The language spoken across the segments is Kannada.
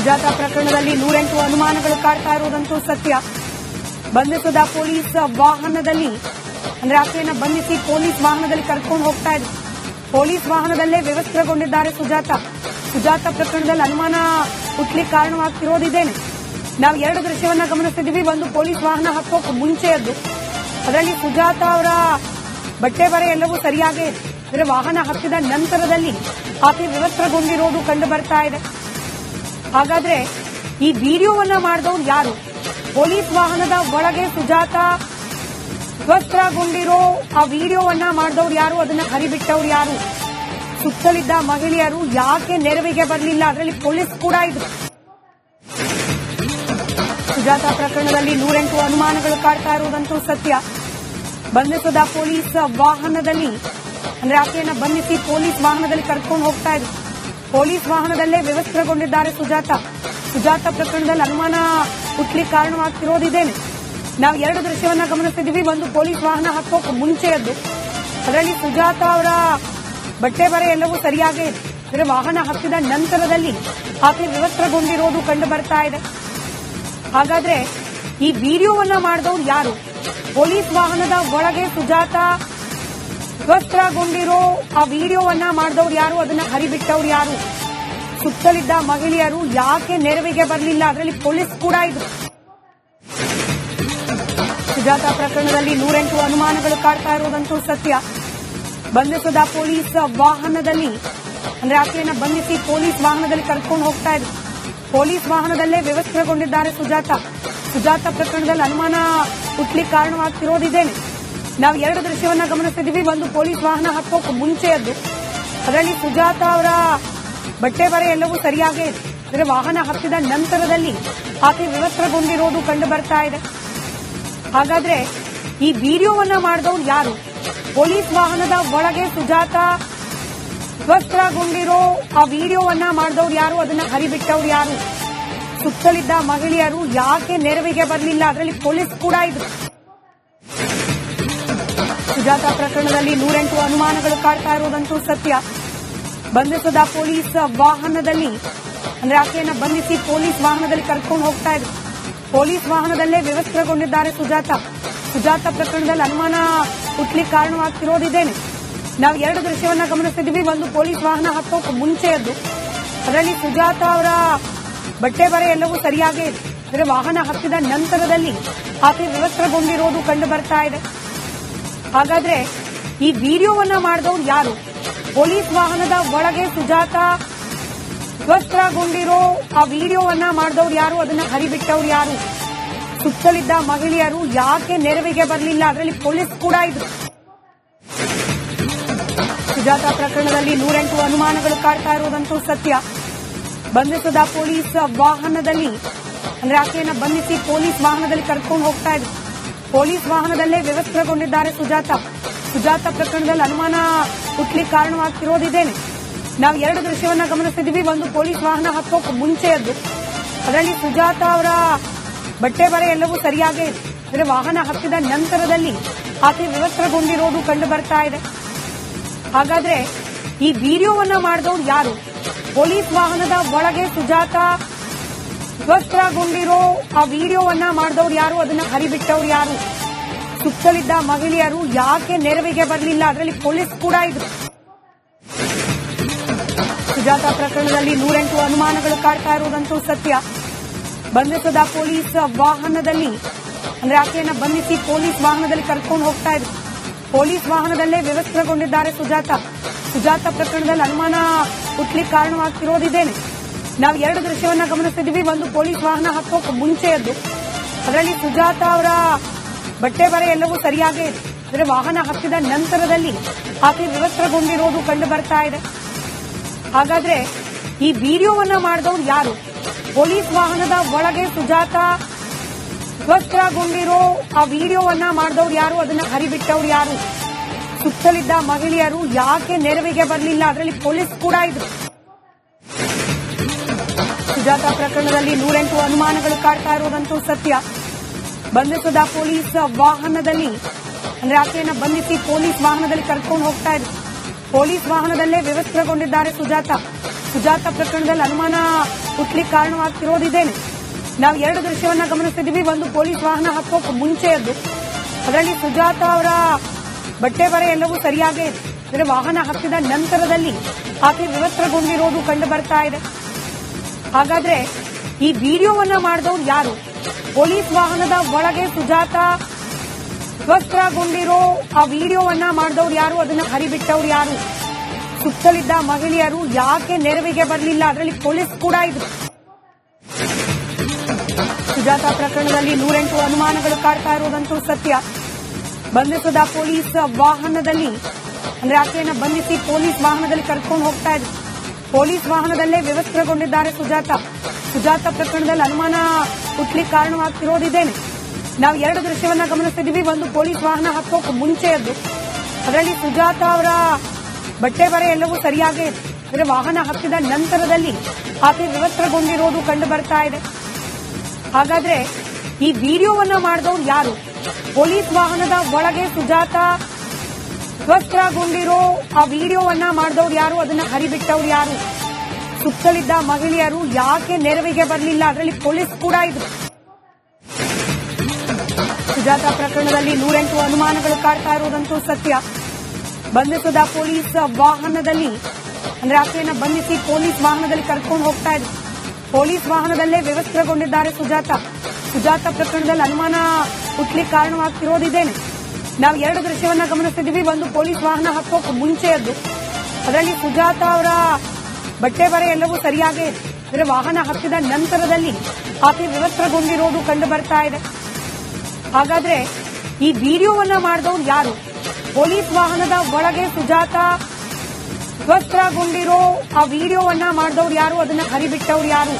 ಸುಜಾತಾ ಪ್ರಕರಣದಲ್ಲಿ 108 ಅನುಮಾನಗಳು ಕಾಡ್ತಾ ಇರುವುದಂತೂ ಸತ್ಯ. ಬಂಧಿಸಿದ ಪೊಲೀಸ್ ವಾಹನದಲ್ಲಿ ಅಂದ್ರೆ ಆಕೆಯನ್ನು ಬಂಧಿಸಿ ಪೊಲೀಸ್ ವಾಹನದಲ್ಲಿ ಕರ್ಕೊಂಡು ಹೋಗ್ತಾ ಇದ್ರು. ಪೊಲೀಸ್ ವಾಹನದಲ್ಲೇ ವ್ಯವಸ್ಥೆಗೊಂಡಿದ್ದಾರೆ ಸುಜಾತಾ ಪ್ರಕರಣದಲ್ಲಿ ಅನುಮಾನ ಹುಟ್ಟಲಿಕ್ಕೆ ಕಾರಣವಾಗ್ತಿರೋದಿದ್ದೇನೆ. ನಾವು 2 ದೃಶ್ಯವನ್ನ ಗಮನಿಸ್ತಿದ್ದೀವಿ. ಒಂದು ಪೊಲೀಸ್ ವಾಹನ ಹತ್ತೋಕೆ ಮುಂಚೆಯದ್ದು, ಅದರಲ್ಲಿ ಸುಜಾತಾ ಅವರ ಬಟ್ಟೆ ಬರೆ ಎಲ್ಲವೂ ಸರಿಯಾಗಿ ಅಂದ್ರೆ ವಾಹನ ಹತ್ತಿದ ನಂತರದಲ್ಲಿ ಆಕೆ ವ್ಯವಸ್ಥೆಗೊಂಡಿರೋದು ಕಂಡು ಬರ್ತಾ ಇದೆ. ಹಾಗಾದ್ರೆ ಈ ವಿಡಿಯೋವನ್ನ ಮಾಡಿದವರು ಯಾರು? ಪೊಲೀಸ್ ವಾಹನದ ಒಳಗೆ ಸುಜಾತಾ ವಿವಸ್ತ್ರಗೊಂಡಿರೋ ಆ ವಿಡಿಯೋವನ್ನ ಮಾಡಿದವರು ಯಾರು? ಅದನ್ನ ಹರಿಬಿಟ್ಟವ್ರು ಯಾರು? ಸುತ್ತಲಿದ್ದ ಮಹಿಳೆಯರು ಯಾಕೆ ನೆರವಿಗೆ ಬರಲಿಲ್ಲ? ಅದರಲ್ಲಿ ಪೊಲೀಸ್ ಕೂಡ ಇದ್ರು. ಸುಜಾತಾ ಪ್ರಕರಣದಲ್ಲಿ 108 ಅನುಮಾನಗಳು ಕಾಡ್ತಾ ಇರುವುದಂತೂ ಸತ್ಯ. ಬಂಧಿಸಿದ ಪೊಲೀಸ್ ವಾಹನದಲ್ಲಿ ಅಂದ್ರೆ ಆಕೆಯನ್ನು ಬಂಧಿಸಿ ಪೊಲೀಸ್ ವಾಹನದಲ್ಲಿ ಕರ್ಕೊಂಡು ಹೋಗ್ತಾ ಇದ್ರು. ಪೊಲೀಸ್ ವಾಹನದಲ್ಲೇ ವ್ಯವಸ್ಥೆಗೊಂಡಿದ್ದಾರೆ ಸುಜಾತಾ ಪ್ರಕರಣದಲ್ಲಿ ಅನುಮಾನ ಹುಟ್ಟಲಿಕ್ಕೆ ಕಾರಣವಾಗ್ತಿರೋದಿದ್ದೇನೆ. ನಾವು 2 ದೃಶ್ಯವನ್ನ ಗಮನಿಸ್ತಿದ್ದೀವಿ. ಒಂದು ಪೊಲೀಸ್ ವಾಹನ ಹತ್ತೋಕೆ ಮುಂಚೆಯದ್ದು, ಅದರಲ್ಲಿ ಸುಜಾತಾ ಅವರ ಬಟ್ಟೆ ಬರೆ ಎಲ್ಲವೂ ಸರಿಯಾಗಿ ಅಂದ್ರೆ ವಾಹನ ಹತ್ತಿದ ನಂತರದಲ್ಲಿ ಆಕೆ ವ್ಯವಸ್ಥೆಗೊಂಡಿರೋದು ಕಂಡು ಬರ್ತಾ ಇದೆ. ಹಾಗಾದ್ರೆ ಈ ವಿಡಿಯೋವನ್ನ ಮಾಡಿದವರು ಯಾರು? ಪೊಲೀಸ್ ವಾಹನದ ಒಳಗೆ ಸುಜಾತಾ ವಿವಸ್ತ್ರಗೊಂಡಿರೋ ಆ ವಿಡಿಯೋವನ್ನ ಮಾಡಿದವರು ಯಾರು? ಅದನ್ನ ಹರಿಬಿಟ್ಟವ್ರು ಯಾರು? ಸುತ್ತಲಿದ್ದ ಮಹಿಳೆಯರು ಯಾಕೆ ನೆರವಿಗೆ ಬರಲಿಲ್ಲ? ಅದರಲ್ಲಿ ಪೊಲೀಸ್ ಕೂಡ ಇದ್ರು. ಸುಜಾತಾ ಪ್ರಕರಣದಲ್ಲಿ 108 ಅನುಮಾನಗಳು ಕಾಡ್ತಾ ಇರುವುದಂತೂ ಸತ್ಯ. ಬಂಧಿಸಿದ ಪೊಲೀಸ್ ವಾಹನದಲ್ಲಿ ಅಂದ್ರೆ ಆಕೆಯನ್ನು ಬಂಧಿಸಿ ಪೊಲೀಸ್ ವಾಹನದಲ್ಲಿ ಕರ್ಕೊಂಡು ಹೋಗ್ತಾ ಇದ್ರು. ಪೊಲೀಸ್ ವಾಹನದಲ್ಲೇ ವ್ಯವಸ್ಥೆಗೊಂಡಿದ್ದಾರೆ ಸುಜಾತಾ ಪ್ರಕರಣದಲ್ಲಿ ಅನುಮಾನ ಹುಟ್ಟಲಿಕ್ಕೆ ಕಾರಣವಾಗ್ತಿರೋದಿದ್ದೇನೆ. ನಾವು 2 ದೃಶ್ಯವನ್ನ ಗಮನಿಸ್ತಿದ್ದೀವಿ. ಒಂದು ಪೊಲೀಸ್ ವಾಹನ ಹತ್ತೋಕೆ ಮುಂಚೆಯದ್ದು, ಅದರಲ್ಲಿ ಸುಜಾತಾ ಅವರ ಬಟ್ಟೆ ಬರೆ ಎಲ್ಲವೂ ಸರಿಯಾಗಿ ಅಂದ್ರೆ ವಾಹನ ಹತ್ತಿದ ನಂತರದಲ್ಲಿ ಆಕೆ ವ್ಯವಸ್ಥೆಗೊಂಡಿರೋದು ಕಂಡು ಬರ್ತಾ ಇದೆ. ಹಾಗಾದ್ರೆ ಈ ವಿಡಿಯೋವನ್ನ ಮಾಡಿದವರು ಯಾರು? ಪೊಲೀಸ್ ವಾಹನದ ಒಳಗೆ ಸುಜಾತಾ ವಿವಸ್ತ್ರಗೊಂಡಿರೋ ಆ ವಿಡಿಯೋವನ್ನ ಮಾಡಿದವರು ಯಾರು? ಅದನ್ನ ಹರಿಬಿಟ್ಟವ್ರು ಯಾರು? ಸುತ್ತಲಿದ್ದ ಮಹಿಳೆಯರು ಯಾಕೆ ನೆರವಿಗೆ ಬರಲಿಲ್ಲ? ಅದರಲ್ಲಿ ಪೊಲೀಸ್ ಕೂಡ ಇದ್ರು. ಸುಜಾತಾ ಪ್ರಕರಣದಲ್ಲಿ 108 ಅನುಮಾನಗಳು ಕಾಡ್ತಾ ಇರುವುದಂತೂ ಸತ್ಯ. ಬಂಧಿಸಿದ ಪೊಲೀಸ್ ವಾಹನದಲ್ಲಿ ಅಂದ್ರೆ ಆಕೆಯನ್ನು ಬಂಧಿಸಿ ಪೊಲೀಸ್ ವಾಹನದಲ್ಲಿ ಕರ್ಕೊಂಡು ಹೋಗ್ತಾ ಇದ್ರು. ಪೊಲೀಸ್ ವಾಹನದಲ್ಲೇ ವ್ಯವಸ್ಥೆಗೊಂಡಿದ್ದಾರೆ ಸುಜಾತಾ ಪ್ರಕರಣದಲ್ಲಿ ಅನುಮಾನ ಹುಟ್ಟಲಿಕ್ಕೆ ಕಾರಣವಾಗ್ತಿರೋದಿದ್ದೇನೆ. ನಾವು 2 ದೃಶ್ಯವನ್ನ ಗಮನಿಸ್ತಿದ್ದೀವಿ. ಒಂದು ಪೊಲೀಸ್ ವಾಹನ ಹತ್ತೋಕೆ ಮುಂಚೆಯದ್ದು, ಅದರಲ್ಲಿ ಸುಜಾತಾ ಅವರ ಬಟ್ಟೆ ಬರೆ ಎಲ್ಲವೂ ಸರಿಯಾಗಿ ಅಂದ್ರೆ ವಾಹನ ಹತ್ತಿದ ನಂತರದಲ್ಲಿ ಆಕೆ ವ್ಯವಸ್ಥೆಗೊಂಡಿರೋದು ಕಂಡು ಬರ್ತಾ ಇದೆ. ಹಾಗಾದ್ರೆ ಈ ವಿಡಿಯೋವನ್ನ ಮಾಡಿದವರು ಯಾರು? ಪೊಲೀಸ್ ವಾಹನದ ಒಳಗೆ ಸುಜಾತಾ ವಿವಸ್ತ್ರಗೊಂಡಿರೋ ಆ ವಿಡಿಯೋವನ್ನ ಮಾಡಿದವರು ಯಾರು? ಅದನ್ನ ಹರಿಬಿಟ್ಟವ್ರು ಯಾರು? ಸುತ್ತಲಿದ್ದ ಮಹಿಳೆಯರು ಯಾಕೆ ನೆರವಿಗೆ ಬರಲಿಲ್ಲ? ಅದರಲ್ಲಿ ಪೊಲೀಸ್ ಕೂಡ ಇದ್ರು. ಸುಜಾತಾ ಪ್ರಕರಣದಲ್ಲಿ 108 ಅನುಮಾನಗಳು ಕಾಡ್ತಾ ಇರುವುದಂತೂ ಸತ್ಯ. ಬಂಧಿಸಿದ ಪೊಲೀಸ್ ವಾಹನದಲ್ಲಿ ಅಂದ್ರೆ ಆಕೆಯನ್ನು ಬಂಧಿಸಿ ಪೊಲೀಸ್ ವಾಹನದಲ್ಲಿ ಕರ್ಕೊಂಡು ಹೋಗ್ತಾ ಇದ್ರು. ಪೊಲೀಸ್ ವಾಹನದಲ್ಲೇ ವ್ಯವಸ್ಥೆಗೊಂಡಿದ್ದಾರೆ ಸುಜಾತಾ ಪ್ರಕರಣದಲ್ಲಿ ಅನುಮಾನ ಹುಟ್ಟಲಿಕ್ಕೆ ಕಾರಣವಾಗ್ತಿರೋದಿದ್ದೇನೆ. ನಾವು 2 ದೃಶ್ಯವನ್ನ ಗಮನಿಸ್ತಿದ್ದೀವಿ. ಒಂದು ಪೊಲೀಸ್ ವಾಹನ ಹತ್ತೋಕೆ ಮುಂಚೆಯದ್ದು, ಅದರಲ್ಲಿ ಸುಜಾತಾ ಅವರ ಬಟ್ಟೆ ಬರೆ ಎಲ್ಲವೂ ಸರಿಯಾಗಿ ಅಂದ್ರೆ ವಾಹನ ಹತ್ತಿದ ನಂತರದಲ್ಲಿ ಆಕೆ ವ್ಯವಸ್ಥೆಗೊಂಡಿರೋದು ಕಂಡು ಬರ್ತಾ ಇದೆ. ಹಾಗಾದ್ರೆ ಈ ವಿಡಿಯೋವನ್ನ ಮಾಡಿದವರು ಯಾರು? ಪೊಲೀಸ್ ವಾಹನದ ಒಳಗೆ ಸುಜಾತಾ ವಿವಸ್ತ್ರಗೊಂಡಿರೋ ಆ ವಿಡಿಯೋವನ್ನ ಮಾಡಿದವರು ಯಾರು? ಅದನ್ನ ಹರಿಬಿಟ್ಟವ್ರು ಯಾರು? ಸುತ್ತಲಿದ್ದ ಮಹಿಳೆಯರು ಯಾಕೆ ನೆರವಿಗೆ ಬರಲಿಲ್ಲ? ಅದರಲ್ಲಿ ಪೊಲೀಸ್ ಕೂಡ ಇದ್ರು. ಸುಜಾತಾ ಪ್ರಕರಣದಲ್ಲಿ 108 ಅನುಮಾನಗಳು ಕಾಡ್ತಾ ಇರುವುದಂತೂ ಸತ್ಯ. ಬಂಧಿಸಿದ ಪೊಲೀಸ್ ವಾಹನದಲ್ಲಿ ಅಂದ್ರೆ ಆಕೆಯನ್ನು ಬಂಧಿಸಿ ಪೊಲೀಸ್ ವಾಹನದಲ್ಲಿ ಕರ್ಕೊಂಡು ಹೋಗ್ತಾ ಇದ್ರು. ಪೊಲೀಸ್ ವಾಹನದಲ್ಲೇ ವ್ಯವಸ್ಥೆಗೊಂಡಿದ್ದಾರೆ ಸುಜಾತಾ ಪ್ರಕರಣದಲ್ಲಿ ಅನುಮಾನ ಹುಟ್ಟಲಿಕ್ಕೆ ಕಾರಣವಾಗ್ತಿರೋದಿದ್ದೇನೆ. ನಾವು 2 ದೃಶ್ಯವನ್ನ ಗಮನಿಸ್ತಿದ್ದೀವಿ. ಒಂದು ಪೊಲೀಸ್ ವಾಹನ ಹತ್ತೋಕೆ ಮುಂಚೆಯದ್ದು, ಅದರಲ್ಲಿ ಸುಜಾತಾ ಅವರ ಬಟ್ಟೆ ಬರೆ ಎಲ್ಲವೂ ಸರಿಯಾಗಿ ಅಂದ್ರೆ ವಾಹನ ಹತ್ತಿದ ನಂತರದಲ್ಲಿ ಆಕೆ ವ್ಯವಸ್ಥೆಗೊಂಡಿರೋದು ಕಂಡು ಬರ್ತಾ ಇದೆ. ಹಾಗಾದ್ರೆ ಈ ವಿಡಿಯೋವನ್ನ ಮಾಡಿದವರು ಯಾರು? ಪೊಲೀಸ್ ವಾಹನದ ಒಳಗೆ ಸುಜಾತಾ ವಿವಸ್ತ್ರಗೊಂಡಿರೋ ಆ ವಿಡಿಯೋವನ್ನ ಮಾಡಿದವರು ಯಾರು? ಅದನ್ನ ಹರಿಬಿಟ್ಟವ್ರು ಯಾರು? ಸುತ್ತಲಿದ್ದ ಮಹಿಳೆಯರು ಯಾಕೆ ನೆರವಿಗೆ ಬರಲಿಲ್ಲ? ಅದರಲ್ಲಿ ಪೊಲೀಸ್ ಕೂಡ ಇದ್ರು. ಸುಜಾತಾ ಪ್ರಕರಣದಲ್ಲಿ 108 ಅನುಮಾನಗಳು ಕಾಡ್ತಾ ಇರುವುದಂತೂ ಸತ್ಯ. ಬಂಧಿಸಿದ ಪೊಲೀಸ್ ವಾಹನದಲ್ಲಿ ಅಂದ್ರೆ ಆಕೆಯನ್ನು ಬಂಧಿಸಿ ಪೊಲೀಸ್ ವಾಹನದಲ್ಲಿ ಕರ್ಕೊಂಡು ಹೋಗ್ತಾ ಇದ್ರು. ಪೊಲೀಸ್ ವಾಹನದಲ್ಲೇ ವ್ಯವಸ್ಥೆಗೊಂಡಿದ್ದಾರೆ ಸುಜಾತ ಪ್ರಕರಣದಲ್ಲಿ ಅನುಮಾನ ಹುಟ್ಟಲಿಕ್ಕೆ ಕಾರಣವಾಗ್ತಿರೋದಿದ್ದೇನೆ. ನಾವು ಎರಡು ದೃಶ್ಯವನ್ನ ಗಮನಿಸ್ತಿದ್ದೀವಿ. ಒಂದು ಪೊಲೀಸ್ ವಾಹನ ಹತ್ತೋಕೆ ಮುಂಚೆಯದ್ದು, ಅದರಲ್ಲಿ ಸುಜಾತ ಅವರ ಬಟ್ಟೆ ಬರೆ ಎಲ್ಲವೂ ಸರಿಯಾಗೇ ಇದೆ. ಅಂದರೆ ವಾಹನ ಹತ್ತಿದ ನಂತರದಲ್ಲಿ ಆಕೆ ವಿವಸ್ತ್ರಗೊಂಡಿರೋದು ಕಂಡು ಬರ್ತಾ ಇದೆ. ಹಾಗಾದ್ರೆ ಈ ವಿಡಿಯೋವನ್ನ ಮಾಡಿದವರು ಯಾರು? ಪೊಲೀಸ್ ವಾಹನದ ಒಳಗೆ ಸುಜಾತ ವಿವಸ್ತ್ರಗೊಂಡಿರೋ ಆ ವಿಡಿಯೋವನ್ನ ಮಾಡಿದವರು ಯಾರು? ಅದನ್ನ ಹರಿಬಿಟ್ಟವ್ರು ಯಾರು? ಸುತ್ತಲಿದ್ದ ಮಹಿಳೆಯರು ಯಾಕೆ ನೆರವಿಗೆ ಬರಲಿಲ್ಲ? ಅದರಲ್ಲಿ ಪೊಲೀಸ್ ಕೂಡ ಇದ್ರು. ಸುಜಾತ ಪ್ರಕರಣದಲ್ಲಿ 108 ಅನುಮಾನಗಳು ಕಾಡ್ತಾ ಇರುವುದಂತೂ ಸತ್ಯ. ಬಂಧಿಸಿದ ಪೊಲೀಸ್ ವಾಹನದಲ್ಲಿ, ಅಂದ್ರೆ ಆಕೆಯನ್ನ ಬಂಧಿಸಿ ಪೊಲೀಸ್ ವಾಹನದಲ್ಲಿ ಕರ್ಕೊಂಡು ಹೋಗ್ತಾ ಇದ್ರು. ಪೊಲೀಸ್ ವಾಹನದಲ್ಲೇ ವಿವಸ್ತ್ರಗೊಂಡಿದ್ದಾರೆ ಸುಜಾತ ಪ್ರಕರಣದಲ್ಲಿ ಅನುಮಾನ ಹುಟ್ಟಲಿಕ್ಕೆ ಕಾರಣವಾಗ್ತಿರೋದಿದ್ದೇನೆ. ನಾವು ಎರಡು ದೃಶ್ಯವನ್ನ ಗಮನಿಸ್ತಿದ್ದೀವಿ. ಒಂದು ಪೊಲೀಸ್ ವಾಹನ ಹತ್ತೋಕೆ ಮುಂಚೆಯದ್ದು, ಅದರಲ್ಲಿ ಸುಜಾತ ಅವರ ಬಟ್ಟೆ ಬರೆ ಎಲ್ಲವೂ ಸರಿಯಾಗೇ ಇದೆ. ಅಂದರೆ ವಾಹನ ಹತ್ತಿದ ನಂತರದಲ್ಲಿ ಆಕೆ ವಿವಸ್ತ್ರಗೊಂಡಿರೋದು ಕಂಡು ಬರ್ತಾ ಇದೆ. ಹಾಗಾದ್ರೆ ಈ ವಿಡಿಯೋವನ್ನ ಮಾಡಿದವರು ಯಾರು? ಪೊಲೀಸ್ ವಾಹನದ ಒಳಗೆ ಸುಜಾತ ವಿವಸ್ತ್ರಗೊಂಡಿರೋ ಆ ವಿಡಿಯೋವನ್ನ ಮಾಡಿದವರು ಯಾರು? ಅದನ್ನ ಹರಿಬಿಟ್ಟವ್ರು ಯಾರು? ಸುತ್ತಲಿದ್ದ ಮಹಿಳೆಯರು ಯಾಕೆ ನೆರವಿಗೆ ಬರಲಿಲ್ಲ? ಅದರಲ್ಲಿ ಪೊಲೀಸ್ ಕೂಡ ಇದ್ರು. ಸುಜಾತ ಪ್ರಕರಣದಲ್ಲಿ 108 ಅನುಮಾನಗಳು ಕಾಡ್ತಾ ಇರುವುದಂತೂ ಸತ್ಯ. ಬಂಧಿಸಿದ ಪೊಲೀಸ್ ವಾಹನದಲ್ಲಿ, ಅಂದ್ರೆ ಆಕೆಯನ್ನ ಬಂಧಿಸಿ ಪೊಲೀಸ್ ವಾಹನದಲ್ಲಿ ಕರ್ಕೊಂಡು ಹೋಗ್ತಾ ಇದ್ರು. ಪೊಲೀಸ್ ವಾಹನದಲ್ಲೇ ವಿವಸ್ತ್ರಗೊಂಡಿದ್ದಾರೆ ಸುಜಾತ ಪ್ರಕರಣದಲ್ಲಿ ಅನುಮಾನ ಹುಟ್ಟಲಿಕ್ಕೆ ಕಾರಣವಾಗ್ತಿರೋದಿದ್ದೇನೆ. ನಾವು ಎರಡು ದೃಶ್ಯವನ್ನ ಗಮನಿಸ್ತಿದ್ದೀವಿ. ಒಂದು ಪೊಲೀಸ್ ವಾಹನ ಹತ್ತೋಕೆ ಮುಂಚೆಯದ್ದು, ಅದರಲ್ಲಿ ಸುಜಾತ ಅವರ ಬಟ್ಟೆ ಬರೆ ಎಲ್ಲವೂ ಸರಿಯಾಗೇ ಇದೆ. ಅಂದರೆ ವಾಹನ ಹತ್ತಿದ ನಂತರದಲ್ಲಿ ಆಕೆ ವಿವಸ್ತ್ರಗೊಂಡಿರೋದು ಕಂಡು ಬರ್ತಾ ಇದೆ. ಹಾಗಾದ್ರೆ ಈ ವಿಡಿಯೋವನ್ನ ಮಾಡಿದವರು ಯಾರು? ಪೊಲೀಸ್ ವಾಹನದ ಒಳಗೆ ಸುಜಾತ ವಿವಸ್ತ್ರಗೊಂಡಿರೋ ಆ ವಿಡಿಯೋವನ್ನ ಮಾಡಿದವರು ಯಾರು? ಅದನ್ನ ಹರಿಬಿಟ್ಟವ್ರು ಯಾರು?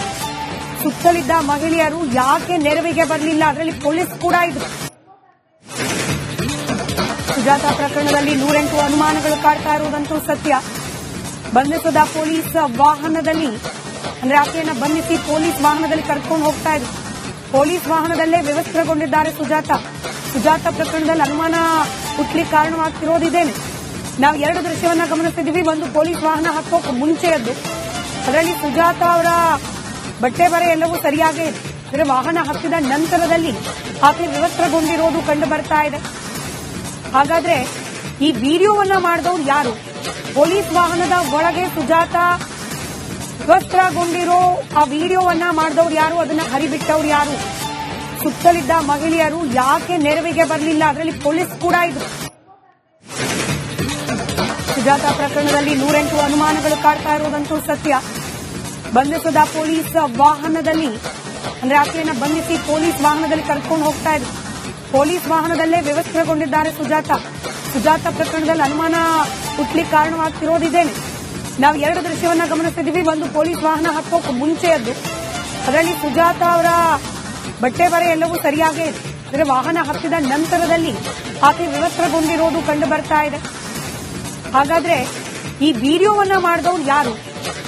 ಸುತ್ತಲಿದ್ದ ಮಹಿಳೆಯರು ಯಾಕೆ ನೆರವಿಗೆ ಬರಲಿಲ್ಲ? ಅದರಲ್ಲಿ ಪೊಲೀಸ್ ಕೂಡ ಇದ್ರು. ಸುಜಾತ ಪ್ರಕರಣದಲ್ಲಿ 108 ಅನುಮಾನಗಳು ಕಾಡ್ತಾ ಇರುವುದಂತೂ ಸತ್ಯ. ಬಂಧಿಸಿದ ಪೊಲೀಸ್ ವಾಹನದಲ್ಲಿ, ಅಂದ್ರೆ ಆಕೆಯನ್ನ ಬಂಧಿಸಿ ಪೊಲೀಸ್ ವಾಹನದಲ್ಲಿ ಕರ್ಕೊಂಡು ಹೋಗ್ತಾ ಇದ್ರು. ಪೊಲೀಸ್ ವಾಹನದಲ್ಲೇ ವಿವಸ್ತ್ರಗೊಂಡಿದ್ದಾರೆ ಸುಜಾತ ಪ್ರಕರಣದಲ್ಲಿ ಅನುಮಾನ ಹುಟ್ಟಲಿಕ್ಕೆ ಕಾರಣವಾಗ್ತಿರೋದಿದ್ದೇನೆ. ನಾವು ಎರಡು ದೃಶ್ಯವನ್ನ ಗಮನಿಸ್ತಿದ್ದೀವಿ. ಒಂದು ಪೊಲೀಸ್ ವಾಹನ ಹತ್ತೋಕೆ ಮುಂಚೆಯದ್ದು, ಅದರಲ್ಲಿ ಸುಜಾತ ಅವರ ಬಟ್ಟೆ ಬರೆ ಎಲ್ಲವೂ ಸರಿಯಾಗೇ ಇದೆ. ಅಂದರೆ ವಾಹನ ಹತ್ತಿದ ನಂತರದಲ್ಲಿ ಆಕೆ ವಿವಸ್ತ್ರಗೊಂಡಿರೋದು ಕಂಡು ಬರ್ತಾ ಇದೆ. ಹಾಗಾದ್ರೆ ಈ ವಿಡಿಯೋವನ್ನ ಮಾಡಿದವರು ಯಾರು? ಪೊಲೀಸ್ ವಾಹನದ ಒಳಗೆ ಸುಜಾತ ವಿವಸ್ತ್ರಗೊಂಡಿರೋ ಆ ವಿಡಿಯೋವನ್ನ ಮಾಡಿದವರು ಯಾರು? ಅದನ್ನ ಹರಿಬಿಟ್ಟವ್ರು ಯಾರು? ಸುತ್ತಲಿದ್ದ ಮಹಿಳೆಯರು ಯಾಕೆ ನೆರವಿಗೆ ಬರಲಿಲ್ಲ? ಅದರಲ್ಲಿ ಪೊಲೀಸ್ ಕೂಡ ಇದ್ರು. ಸುಜಾತ ಪ್ರಕರಣದಲ್ಲಿ 108 ಅನುಮಾನಗಳು ಕಾಡ್ತಾ ಇರುವುದಂತೂ ಸತ್ಯ. ಬಂಧಿಸಿದ ಪೊಲೀಸ್ ವಾಹನದಲ್ಲಿ, ಅಂದ್ರೆ ಆಕೆಯನ್ನ ಬಂಧಿಸಿ ಪೊಲೀಸ್ ವಾಹನದಲ್ಲಿ ಕರ್ಕೊಂಡು ಹೋಗ್ತಾ ಇದ್ರು. ಪೊಲೀಸ್ ವಾಹನದಲ್ಲೇ ವಿವಸ್ತ್ರಗೊಂಡಿದ್ದಾರೆ ಸುಜಾತ ಪ್ರಕರಣದಲ್ಲಿ ಅನುಮಾನ ಹುಟ್ಟಲಿಕ್ಕೆ ಕಾರಣವಾಗ್ತಿರೋದಿದ್ದೇನೆ. ನಾವು ಎರಡು ದೃಶ್ಯವನ್ನ ಗಮನಿಸ್ತಿದ್ದೀವಿ. ಒಂದು ಪೊಲೀಸ್ ವಾಹನ ಹತ್ತೋಕೆ ಮುಂಚೆಯದ್ದು, ಅದರಲ್ಲಿ ಸುಜಾತ ಅವರ ಬಟ್ಟೆ ಬರೆ ಎಲ್ಲವೂ ಸರಿಯಾಗೇ ಇದೆ. ಅಂದರೆ ವಾಹನ ಹತ್ತಿದ ನಂತರದಲ್ಲಿ ಆಕೆ ವಿವಸ್ತ್ರಗೊಂಡಿರೋದು ಕಂಡು ಬರ್ತಾ ಇದೆ. ಹಾಗಾದ್ರೆ ಈ ವಿಡಿಯೋವನ್ನ ಮಾಡಿದವರು ಯಾರು?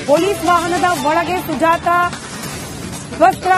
ಪೊಲೀಸ್ ವಾಹನದ ಒಳಗೆ ಸುಜಾತ ವಿವಸ್ತ್ರ